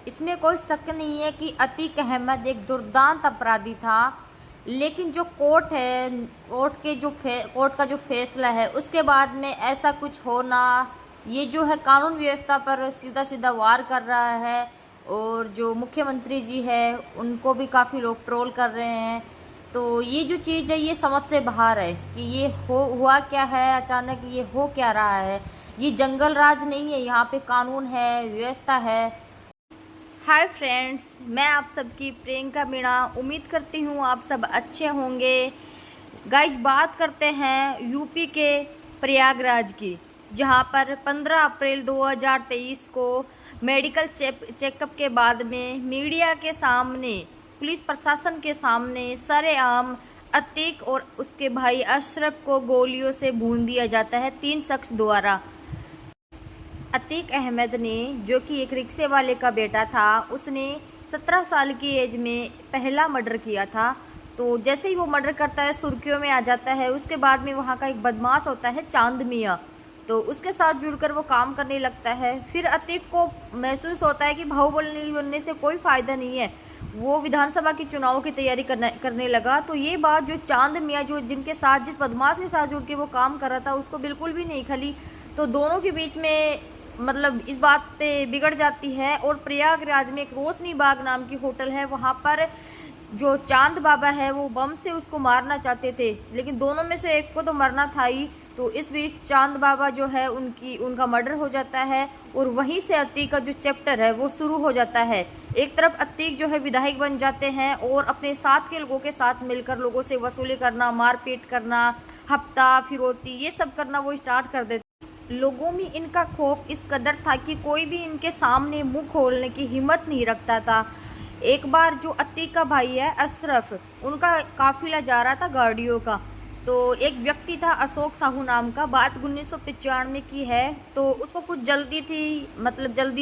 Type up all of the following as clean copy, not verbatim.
इसमें कोई शक नहीं है कि अतीक अहमद एक दुर्दांत अपराधी था। लेकिन जो कोर्ट है, कोर्ट का जो फैसला है उसके बाद में ऐसा कुछ होना, ये जो है कानून व्यवस्था पर सीधा सीधा वार कर रहा है। और जो मुख्यमंत्री जी है उनको भी काफ़ी लोग ट्रोल कर रहे हैं। तो ये जो चीज़ है ये समझ से बाहर है कि ये हुआ क्या है, अचानक ये हो क्या रहा है। ये जंगल राज नहीं है, यहाँ पे कानून है, व्यवस्था है। हाय फ्रेंड्स, मैं आप सबकी प्रियंका मीणा। उम्मीद करती हूँ आप सब अच्छे होंगे। गाइस, बात करते हैं यूपी के प्रयागराज की, जहाँ पर 15 अप्रैल 2023 को मेडिकल चेकअप के बाद में मीडिया के सामने, पुलिस प्रशासन के सामने सरेआम अतीक और उसके भाई अशरफ को गोलियों से भून दिया जाता है 3 शख्स द्वारा। अतीक अहमद ने, जो कि एक रिक्शे वाले का बेटा था, उसने 17 साल की एज में पहला मर्डर किया था। तो जैसे ही वो मर्डर करता है सुर्खियों में आ जाता है। उसके बाद में वहाँ का एक बदमाश होता है चांद मियाँ, तो उसके साथ जुड़कर वो काम करने लगता है। फिर अतीक को महसूस होता है कि बाहुबली बनने से कोई फ़ायदा नहीं है। वो विधानसभा की चुनाव की तैयारी करने लगा। तो ये बात जो चांद मियाँ, जो जिनके साथ, जिस बदमाश के साथ जुड़ के वो काम कर रहा था, उसको बिल्कुल भी नहीं खली। तो दोनों के बीच में मतलब इस बात पे बिगड़ जाती है। और प्रयागराज में एक रोशनी बाग नाम की होटल है, वहाँ पर जो चांद बाबा है वो बम से उसको मारना चाहते थे, लेकिन दोनों में से एक को तो मरना था ही। तो इस बीच चांद बाबा जो है उनका मर्डर हो जाता है। और वहीं से अतीक का जो चैप्टर है वो शुरू हो जाता है। एक तरफ अतीक जो है विधायक बन जाते हैं और अपने साथ के लोगों के साथ मिलकर लोगों से वसूली करना, मारपीट करना, हफ्ता फिरौती, ये सब करना वो स्टार्ट कर देते। लोगों में इनका खौफ इस कदर था कि कोई भी इनके सामने मुंह खोलने की हिम्मत नहीं रखता था। एक बार जो अतीक का भाई है अशरफ, उनका काफिला जा रहा था गाड़ियों का। तो एक व्यक्ति था अशोक साहू नाम का, बात 1995 की है। तो उसको कुछ जल्दी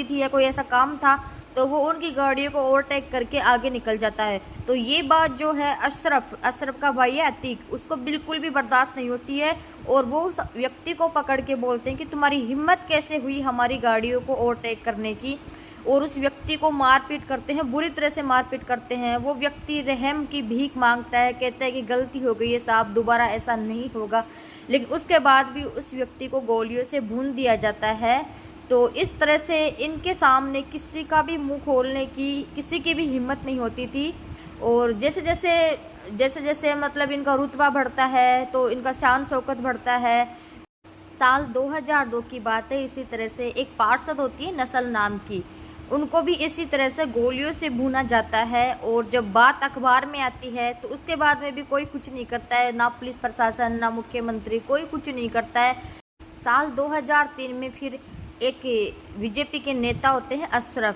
थी या कोई ऐसा काम था, तो वो उनकी गाड़ियों को ओवरटेक करके आगे निकल जाता है। तो ये बात जो है अशरफ का भाई है अतीक, उसको बिल्कुल भी बर्दाश्त नहीं होती है। और वो उस व्यक्ति को पकड़ के बोलते हैं कि तुम्हारी हिम्मत कैसे हुई हमारी गाड़ियों को ओवरटेक करने की। और उस व्यक्ति को मारपीट करते हैं, बुरी तरह से मारपीट करते हैं। वो व्यक्ति रहम की भीख मांगता है, कहता है कि गलती हो गई है साहब, दोबारा ऐसा नहीं होगा। लेकिन उसके बाद भी उस व्यक्ति को गोलियों से भून दिया जाता है। तो इस तरह से इनके सामने किसी का भी मुंह खोलने की किसी की भी हिम्मत नहीं होती थी। और जैसे जैसे मतलब इनका रुतबा बढ़ता है तो इनका शान शौकत बढ़ता है। साल 2002 की बात है, इसी तरह से एक पार्षद होती है नस्ल नाम की, उनको भी इसी तरह से गोलियों से भूना जाता है। और जब बात अखबार में आती है तो उसके बाद में भी कोई कुछ नहीं करता है, ना पुलिस प्रशासन, ना मुख्यमंत्री, कोई कुछ नहीं करता है। साल 2003 में फिर एक बीजेपी के नेता होते हैं अशरफ,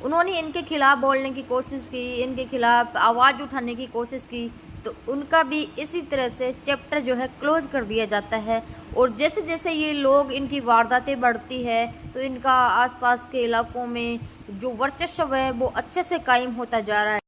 उन्होंने इनके खिलाफ बोलने की कोशिश की, इनके खिलाफ आवाज़ उठाने की कोशिश की। तो उनका भी इसी तरह से चैप्टर जो है क्लोज कर दिया जाता है। और जैसे जैसे ये लोग, इनकी वारदातें बढ़ती है तो इनका आसपास के इलाकों में जो वर्चस्व है वो अच्छे से कायम होता जा रहा है।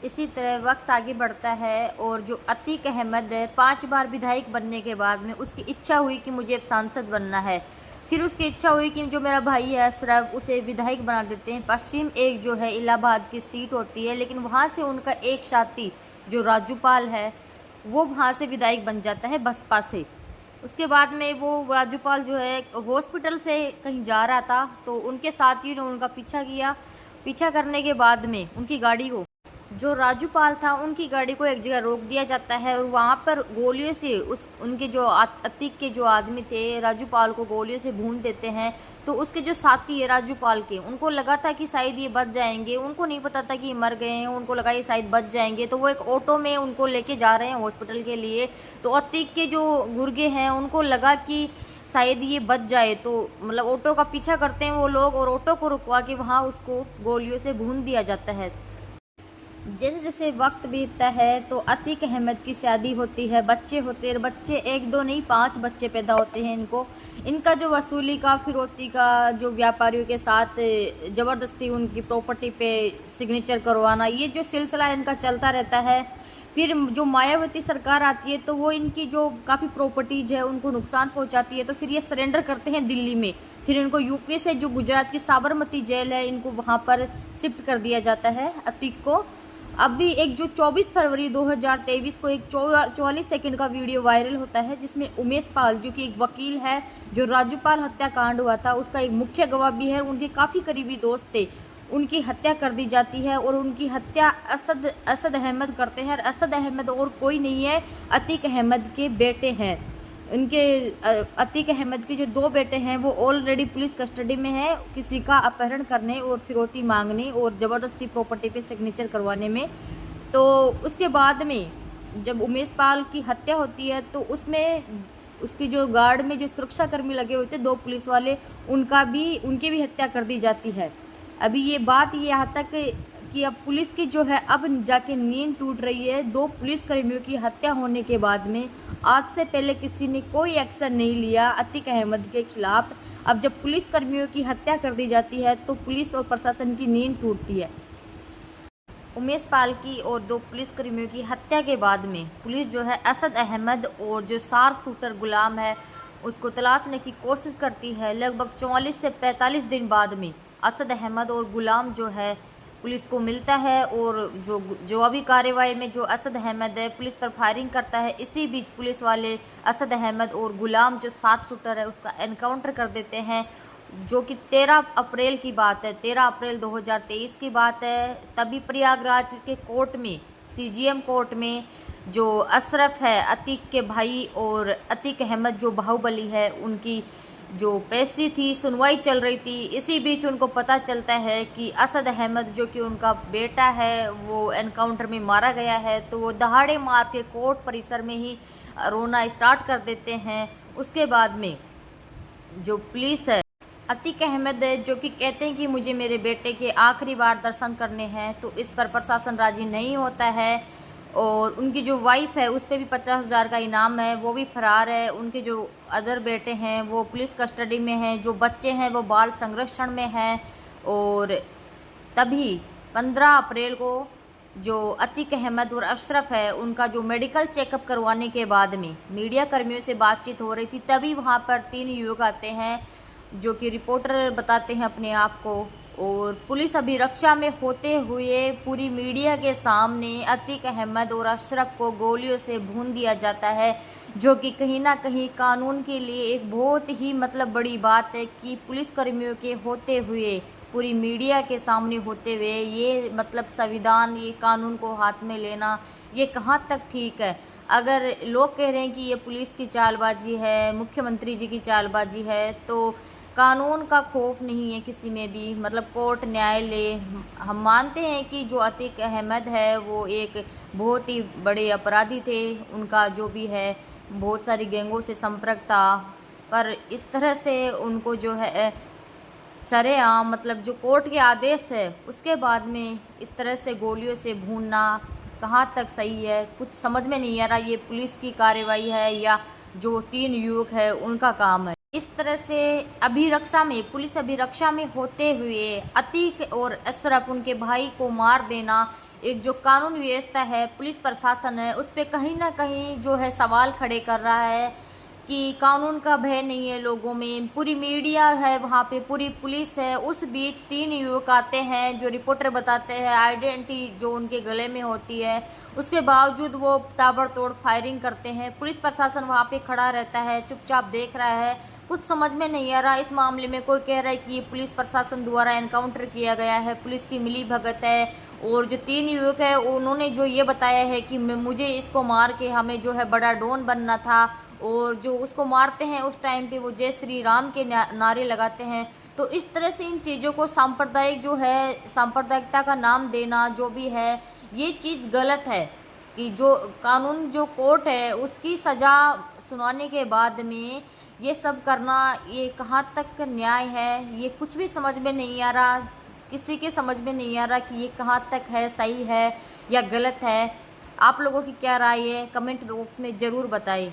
इसी तरह वक्त आगे बढ़ता है और जो अतीक अहमद है, 5 बार विधायक बनने के बाद में उसकी इच्छा हुई कि मुझे अब सांसद बनना है। फिर उसकी इच्छा हुई कि जो मेरा भाई है अशरफ, उसे विधायक बना देते हैं। पश्चिम एक जो है इलाहाबाद की सीट होती है, लेकिन वहाँ से उनका एक साथी जो राजूपाल है वो वहाँ से विधायक बन जाता है बसपा से। उसके बाद में वो राजूपाल जो है हॉस्पिटल से कहीं जा रहा था, तो उनके साथियों ने उनका पीछा किया। पीछा करने के बाद में उनकी गाड़ी को, जो राजूपाल था, उनकी गाड़ी को एक जगह रोक दिया जाता है। और वहाँ पर गोलियों से उनके जो अतीक के जो आदमी थे राजूपाल को गोलियों से भून देते हैं। तो उसके जो साथी है राजूपाल के, उनको लगा था कि शायद ये बच जाएंगे, उनको नहीं पता था कि ये मर गए हैं, उनको लगा ये शायद बच जाएंगे। तो वो एक ऑटो में उनको लेके जा रहे हैं हॉस्पिटल के लिए। तो अतीक के जो गुर्गे हैं उनको लगा कि शायद ये बच जाए, तो मतलब ऑटो का पीछा करते हैं वो लोग और ऑटो को रुकवा के वहाँ उसको गोलियों से भून दिया जाता है। जैसे जैसे वक्त बीतता है तो अतीक अहमद की शादी होती है, बच्चे होते हैं। बच्चे 1 2 नहीं 5 बच्चे पैदा होते हैं इनको। इनका जो वसूली का, फिरौती का, जो व्यापारियों के साथ ज़बरदस्ती उनकी प्रॉपर्टी पे सिग्नेचर करवाना, ये जो सिलसिला इनका चलता रहता है। फिर जो मायावती सरकार आती है तो वो इनकी जो काफ़ी प्रॉपर्टीज है उनको नुकसान पहुंचाती है। तो फिर ये सरेंडर करते हैं दिल्ली में। फिर इनको यूपी से जो गुजरात की साबरमती जेल है इनको वहाँ पर शिफ्ट कर दिया जाता है अतीक को। अभी एक जो 24 फरवरी 2023 को एक 44 सेकंड का वीडियो वायरल होता है जिसमें उमेश पाल जो कि एक वकील है, जो राजूपाल हत्याकांड हुआ था उसका एक मुख्य गवाह भी है, उनके काफ़ी करीबी दोस्त थे, उनकी हत्या कर दी जाती है और उनकी हत्या असद अहमद करते हैं। और असद अहमद और कोई नहीं है, अतीक अहमद के बेटे हैं। उनके अतीक अहमद के जो 2 बेटे हैं वो ऑलरेडी पुलिस कस्टडी में है, किसी का अपहरण करने और फिरौती मांगने और ज़बरदस्ती प्रॉपर्टी पे सिग्नेचर करवाने में। तो उसके बाद में जब उमेश पाल की हत्या होती है तो उसमें उसकी जो गार्ड में जो सुरक्षाकर्मी लगे हुए थे 2 पुलिस वाले, उनकी भी हत्या कर दी जाती है। अभी ये बात यहाँ तक कि अब पुलिस की जो है अब जाके नींद टूट रही है। 2 पुलिसकर्मियों की हत्या होने के बाद में आज से पहले किसी ने कोई एक्शन नहीं लिया अतीक अहमद के खिलाफ। अब जब पुलिसकर्मियों की हत्या कर दी जाती है तो पुलिस और प्रशासन की नींद टूटती है। उमेश पाल की और 2 पुलिसकर्मियों की हत्या के बाद में पुलिस जो है असद अहमद और जो शार्प शूटर गुलाम है उसको तलाशने की कोशिश करती है। लगभग 44 से 45 दिन बाद में असद अहमद और गुलाम जो है पुलिस को मिलता है और जो अभी कार्रवाई में जो असद अहमद है पुलिस पर फायरिंग करता है। इसी बीच पुलिस वाले असद अहमद और गुलाम जो शार्प शूटर है उसका एनकाउंटर कर देते हैं, जो कि 13 अप्रैल की बात है, 13 अप्रैल 2023 की बात है। तभी प्रयागराज के कोर्ट में, CGM कोर्ट में जो अशरफ है अतीक के भाई और अतीक अहमद जो बाहुबली है उनकी जो पेशी थी, सुनवाई चल रही थी। इसी बीच उनको पता चलता है कि असद अहमद जो कि उनका बेटा है वो एनकाउंटर में मारा गया है। तो वो दहाड़े मार के कोर्ट परिसर में ही रोना स्टार्ट कर देते हैं। उसके बाद में जो पुलिस है अतीक अहमद जो कि कहते हैं कि मुझे मेरे बेटे के आखिरी बार दर्शन करने हैं, तो इस पर प्रशासन राजी नहीं होता है। और उनकी जो वाइफ है उस पर भी 50,000 का इनाम है, वो भी फरार है। उनके जो अदर बेटे हैं वो पुलिस कस्टडी में हैं, जो बच्चे हैं वो बाल संरक्षण में हैं। और तभी 15 अप्रैल को जो अतीक अहमद और अशरफ है उनका जो मेडिकल चेकअप करवाने के बाद में मीडिया कर्मियों से बातचीत हो रही थी, तभी वहाँ पर 3 युवक आते हैं जो कि रिपोर्टर बताते हैं अपने आप को। और पुलिस अभिरक्षा में होते हुए पूरी मीडिया के सामने अतीक अहमद और अशरफ को गोलियों से भून दिया जाता है, जो कि कहीं ना कहीं कानून के लिए एक बहुत ही बड़ी बात है कि पुलिसकर्मियों के होते हुए, पूरी मीडिया के सामने होते हुए ये संविधान, ये कानून को हाथ में लेना, ये कहाँ तक ठीक है। अगर लोग कह रहे हैं कि ये पुलिस की चालबाजी है, मुख्यमंत्री जी की चालबाजी है, तो कानून का खौफ नहीं है किसी में भी। कोर्ट, न्यायालय, हम मानते हैं कि जो अतीक अहमद है वो एक बहुत ही बड़े अपराधी थे, उनका जो भी है बहुत सारी गैंगों से संपर्क था, पर इस तरह से उनको जो है सरेआम जो कोर्ट के आदेश है उसके बाद में इस तरह से गोलियों से भूनना कहाँ तक सही है, कुछ समझ में नहीं आ रहा। ये पुलिस की कार्रवाई है या जो 3 युवक है उनका काम है। इस तरह से अभिरक्षा में, पुलिस अभिरक्षा में होते हुए अतीक और अशरफ, उनके भाई को मार देना, एक जो कानून व्यवस्था है, पुलिस प्रशासन है, उस पर कहीं ना कहीं जो है सवाल खड़े कर रहा है कि कानून का भय नहीं है लोगों में। पूरी मीडिया है वहाँ पे, पूरी पुलिस है। उस बीच 3 युवक आते हैं जो रिपोर्टर बताते हैं आइडेंटिटी जो उनके गले में होती है, उसके बावजूद वो ताबड़तोड़ फायरिंग करते हैं। पुलिस प्रशासन वहाँ पे खड़ा रहता है, चुपचाप देख रहा है, कुछ समझ में नहीं आ रहा इस मामले में। कोई कह रहा है कि ये पुलिस प्रशासन द्वारा एनकाउंटर किया गया है, पुलिस की मिली भगत है। और जो 3 युवक है उन्होंने जो ये बताया है कि मुझे इसको मार के हमें जो है बड़ा डॉन बनना था, और जो उसको मारते हैं उस टाइम पे वो जय श्री राम के नारे लगाते हैं। तो इस तरह से इन चीज़ों को सांप्रदायिक जो है, सांप्रदायिकता का नाम देना जो भी है, ये चीज़ गलत है कि जो कानून, जो कोर्ट है उसकी सज़ा सुनाने के बाद में ये सब करना, ये कहाँ तक न्याय है, ये कुछ भी समझ में नहीं आ रहा। किसी के समझ में नहीं आ रहा कि ये कहाँ तक है, सही है या गलत है। आप लोगों की क्या राय है, कमेंट बॉक्स में ज़रूर बताएं।